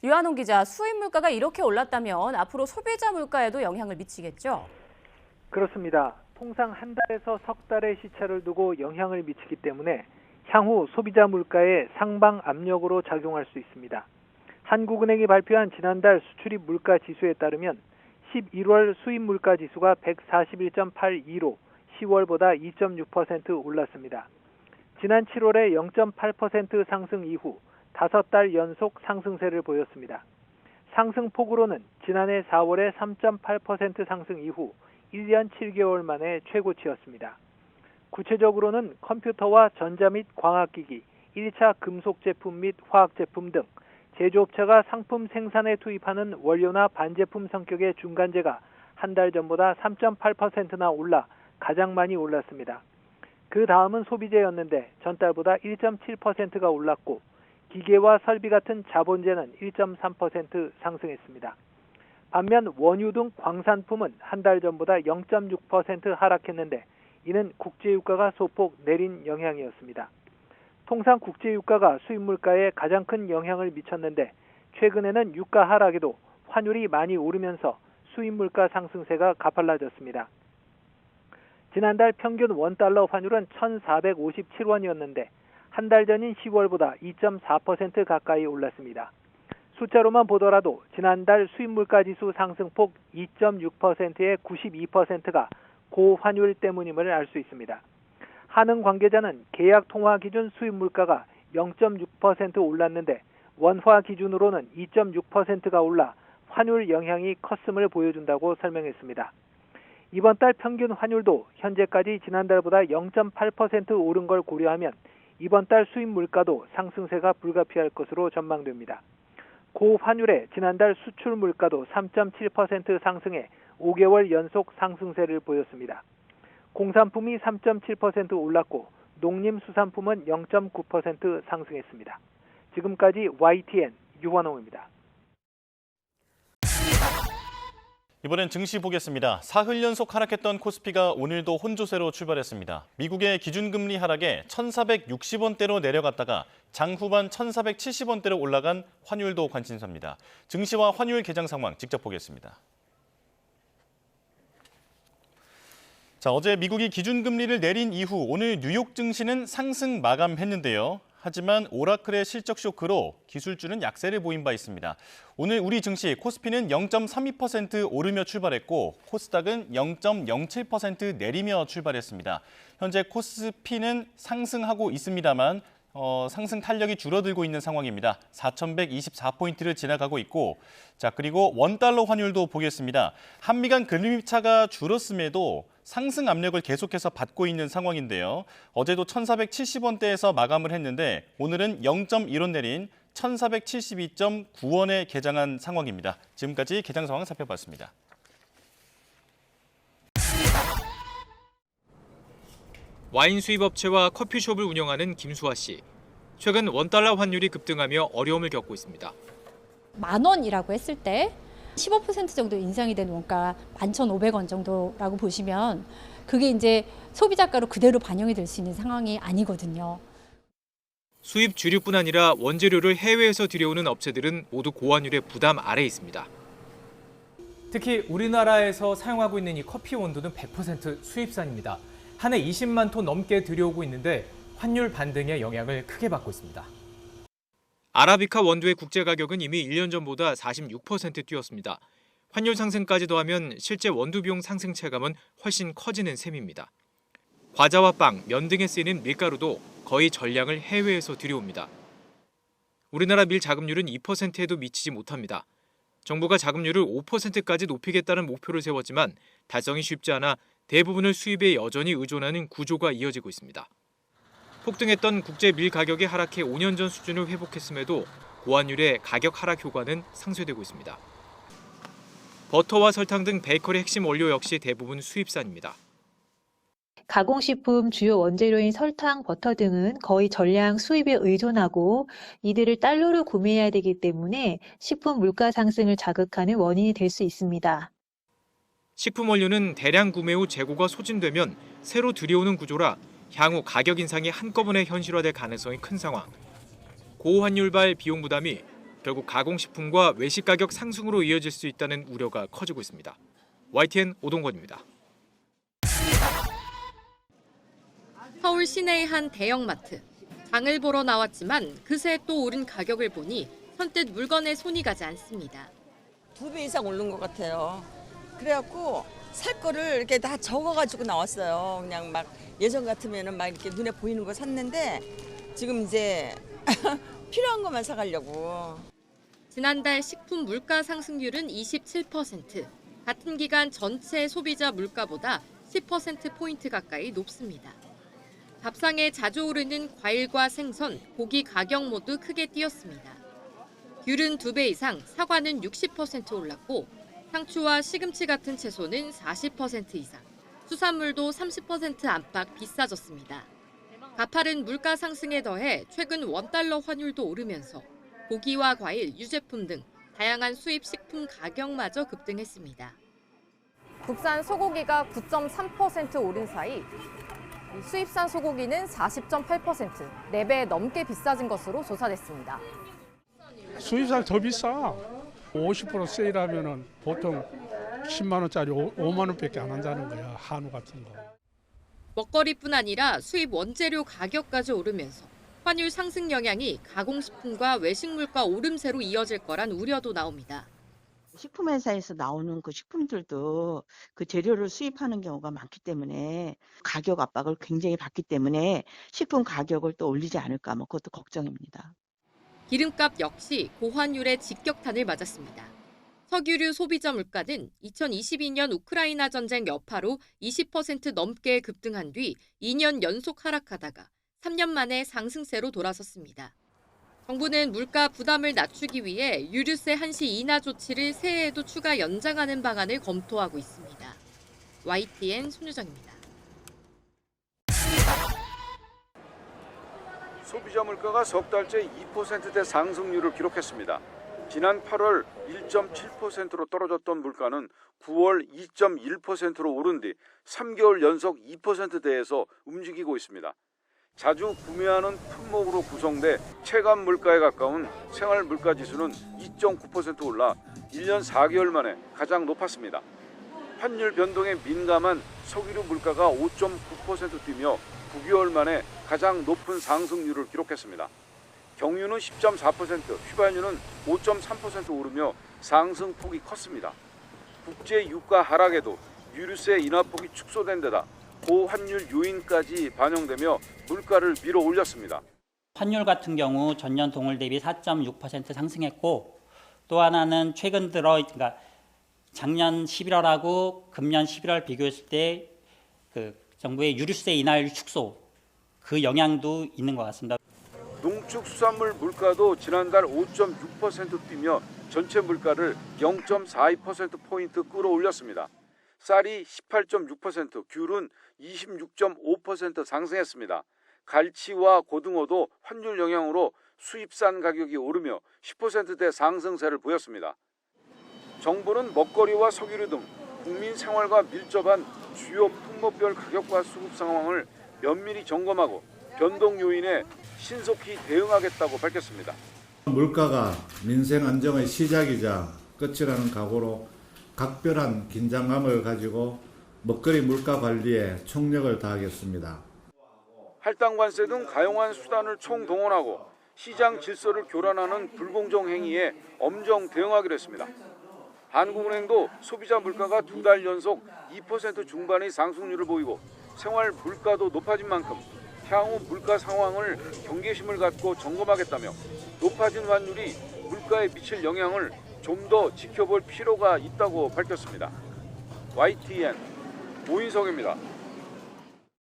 류한홍 기자, 수입 물가가 이렇게 올랐다면 앞으로 소비자 물가에도 영향을 미치겠죠? 그렇습니다. 통상 한 달에서 석 달의 시차를 두고 영향을 미치기 때문에 향후 소비자 물가에 상방 압력으로 작용할 수 있습니다. 한국은행이 발표한 지난달 수출입 물가 지수에 따르면 11월 수입 물가 지수가 141.82로 10월보다 2.6% 올랐습니다. 지난 7월에 0.8% 상승 이후 5달 연속 상승세를 보였습니다. 상승폭으로는 지난해 4월에 3.8% 상승 이후 1년 7개월 만에 최고치였습니다. 구체적으로는 컴퓨터와 전자 및 광학기기, 1차 금속 제품 및 화학 제품 등 제조업체가 상품 생산에 투입하는 원료나 반제품 성격의 중간재가 한 달 전보다 3.8%나 올라 가장 많이 올랐습니다. 그 다음은 소비재였는데 전달보다 1.7%가 올랐고 기계와 설비 같은 자본재는 1.3% 상승했습니다. 반면 원유 등 광산품은 한 달 전보다 0.6% 하락했는데 이는 국제유가가 소폭 내린 영향이었습니다. 통상 국제유가가 수입물가에 가장 큰 영향을 미쳤는데 최근에는 유가 하락에도 환율이 많이 오르면서 수입물가 상승세가 가팔라졌습니다. 지난달 평균 원달러 환율은 1,457원이었는데 한 달 전인 10월보다 2.4% 가까이 올랐습니다. 숫자로만 보더라도 지난달 수입물가지수 상승폭 2.6%의 92%가 고환율 때문임을 알 수 있습니다. 한은 관계자는 계약 통화 기준 수입물가가 0.6% 올랐는데 원화 기준으로는 2.6%가 올라 환율 영향이 컸음을 보여준다고 설명했습니다. 이번 달 평균 환율도 현재까지 지난달보다 0.8% 오른 걸 고려하면 이번 달 수입 물가도 상승세가 불가피할 것으로 전망됩니다. 고환율에 지난달 수출 물가도 3.7% 상승해 5개월 연속 상승세를 보였습니다. 공산품이 3.7% 올랐고 농림수산품은 0.9% 상승했습니다. 지금까지 YTN 유환홍입니다. 이번엔 증시 보겠습니다. 사흘 연속 하락했던 코스피가 오늘도 혼조세로 출발했습니다. 미국의 기준금리 하락에 1,460원대로 내려갔다가 장 후반 1,470원대로 올라간 환율도 관심사입니다. 증시와 환율 개장 상황 직접 보겠습니다. 자, 어제 미국이 기준금리를 내린 이후 오늘 뉴욕 증시는 상승 마감했는데요. 하지만 오라클의 실적 쇼크로 기술주는 약세를 보인 바 있습니다. 오늘 우리 증시 코스피는 0.32% 오르며 출발했고 코스닥은 0.07% 내리며 출발했습니다. 현재 코스피는 상승하고 있습니다만 상승 탄력이 줄어들고 있는 상황입니다. 4,124포인트를 지나가고 있고 자 그리고 원달러 환율도 보겠습니다. 한미 간 금리 차가 줄었음에도 상승 압력을 계속해서 받고 있는 상황인데요. 어제도 1,470원대에서 마감을 했는데 오늘은 0.1원 내린 1,472.9원에 개장한 상황입니다. 지금까지 개장 상황 살펴봤습니다. 와인 수입업체와 커피숍을 운영하는 김수아 씨. 최근 원달러 환율이 급등하며 어려움을 겪고 있습니다. 10,000원이라고 했을 때 15% 정도 인상이 된 원가 11,500원 정도라고 보시면 그게 이제 소비자가로 그대로 반영이 될 수 있는 상황이 아니거든요. 수입 주류뿐 아니라 원재료를 해외에서 들여오는 업체들은 모두 고환율의 부담 아래에 있습니다. 특히 우리나라에서 사용하고 있는 이 커피 원두는 100% 수입산입니다. 한 해 20만 톤 넘게 들여오고 있는데 환율 반등의 영향을 크게 받고 있습니다. 아라비카 원두의 국제 가격은 이미 1년 전보다 46% 뛰었습니다. 환율 상승까지 더하면 실제 원두 비용 상승 체감은 훨씬 커지는 셈입니다. 과자와 빵, 면 등에 쓰이는 밀가루도 거의 전량을 해외에서 들여옵니다. 우리나라 밀 자급률은 2%에도 미치지 못합니다. 정부가 자급률을 5%까지 높이겠다는 목표를 세웠지만 달성이 쉽지 않아 대부분을 수입에 여전히 의존하는 구조가 이어지고 있습니다. 폭등했던 국제 밀 가격이 하락해 5년 전 수준을 회복했음에도 고환율의 가격 하락 효과는 상쇄되고 있습니다. 버터와 설탕 등 베이커리 핵심 원료 역시 대부분 수입산입니다. 가공식품 주요 원재료인 설탕, 버터 등은 거의 전량 수입에 의존하고 이들을 달러로 구매해야 되기 때문에 식품 물가 상승을 자극하는 원인이 될 수 있습니다. 식품 원료는 대량 구매 후 재고가 소진되면 새로 들여오는 구조라 향후 가격 인상이 한꺼번에 현실화될 가능성이 큰 상황. 고환율발 비용 부담이 결국 가공식품과 외식 가격 상승으로 이어질 수 있다는 우려가 커지고 있습니다. YTN 오동건입니다. 서울 시내의 한 대형마트. 장을 보러 나왔지만 그새 또 오른 가격을 보니 선뜻 물건에 손이 가지 않습니다. 2배 이상 오른 것 같아요. 그래갖고 살 거를 이렇게 다 적어가지고 나왔어요. 그냥 막 예전 같으면은 막 이렇게 눈에 보이는 거 샀는데 지금 이제 필요한 것만 사가려고. 지난달 식품 물가 상승률은 27%. 같은 기간 전체 소비자 물가보다 10%포인트 가까이 높습니다. 밥상에 자주 오르는 과일과 생선, 고기 가격 모두 크게 뛰었습니다. 귤은 2배 이상, 사과는 60% 올랐고 상추와 시금치 같은 채소는 40% 이상, 수산물도 30% 안팎 비싸졌습니다. 가파른 물가 상승에 더해 최근 원달러 환율도 오르면서 고기와 과일, 유제품 등 다양한 수입 식품 가격마저 급등했습니다. 국산 소고기가 9.3% 오른 사이 수입산 소고기는 40.8%, 4배 넘게 비싸진 것으로 조사됐습니다. 수입산 더 비싸. 50% 세일하면은 보통 10만 원짜리 5만 원밖에 안 한다는 거야, 한우 같은 거. 먹거리뿐 아니라 수입 원재료 가격까지 오르면서 환율 상승 영향이 가공식품과 외식 물가 오름세로 이어질 거란 우려도 나옵니다. 식품회사에서 나오는 그 식품들도 그 재료를 수입하는 경우가 많기 때문에 가격 압박을 굉장히 받기 때문에 식품 가격을 또 올리지 않을까, 뭐 그것도 걱정입니다. 기름값 역시 고환율의 직격탄을 맞았습니다. 석유류 소비자 물가는 2022년 우크라이나 전쟁 여파로 20% 넘게 급등한 뒤 2년 연속 하락하다가 3년 만에 상승세로 돌아섰습니다. 정부는 물가 부담을 낮추기 위해 유류세 한시 인하 조치를 새해에도 추가 연장하는 방안을 검토하고 있습니다. YTN 손유정입니다. 소비자 물가가 석 달째 2%대 상승률을 기록했습니다. 지난 8월 1.7%로 떨어졌던 물가는 9월 2.1%로 오른 뒤 3개월 연속 2%대에서 움직이고 있습니다. 자주 구매하는 품목으로 구성돼 체감 물가에 가까운 생활 물가 지수는 2.9% 올라 1년 4개월 만에 가장 높았습니다. 환율 변동에 민감한 석유류 물가가 5.9% 뛰며 9개월 만에 가장 높은 상승률을 기록했습니다. 경유는 10.4%, 휘발유는 5.3% 오르며 상승폭이 컸습니다. 국제 유가 하락에도 유류세 인하폭이 축소된 데다 고환율 요인까지 반영되며 물가를 밀어 올렸습니다. 환율 같은 경우 전년 동월 대비 4.6% 상승했고, 또 하나는 최근 들어 그러니까 작년 11월하고 금년 11월 비교했을 때 그 정부의 유류세 인하율 축소 그 영향도 있는 것 같습니다. 농축수산물 물가도 지난달 5.6% 뛰며 전체 물가를 0.42%포인트 끌어올렸습니다. 쌀이 18.6%, 귤은 26.5% 상승했습니다. 갈치와 고등어도 환율 영향으로 수입산 가격이 오르며 10%대 상승세를 보였습니다. 정부는 먹거리와 석유류 등 국민 생활과 밀접한 주요 품목별 가격과 수급 상황을 면밀히 점검하고 변동 요인에 신속히 대응하겠다고 밝혔습니다. 물가가 민생 안정의 시작이자 끝이라는 각오로 각별한 긴장감을 가지고 먹거리 물가 관리에 총력을 다하겠습니다. 할당 관세 등 가용한 수단을 총동원하고 시장 질서를 교란하는 불공정 행위에 엄정 대응하기로 했습니다. 한국은행도 소비자 물가가 2달 연속 2% 중반의 상승률을 보이고 생활 물가도 높아진 만큼 향후 물가 상황을 경계심을 갖고 점검하겠다며 높아진 환율이 물가에 미칠 영향을 좀 더 지켜볼 필요가 있다고 밝혔습니다. YTN 오인석입니다.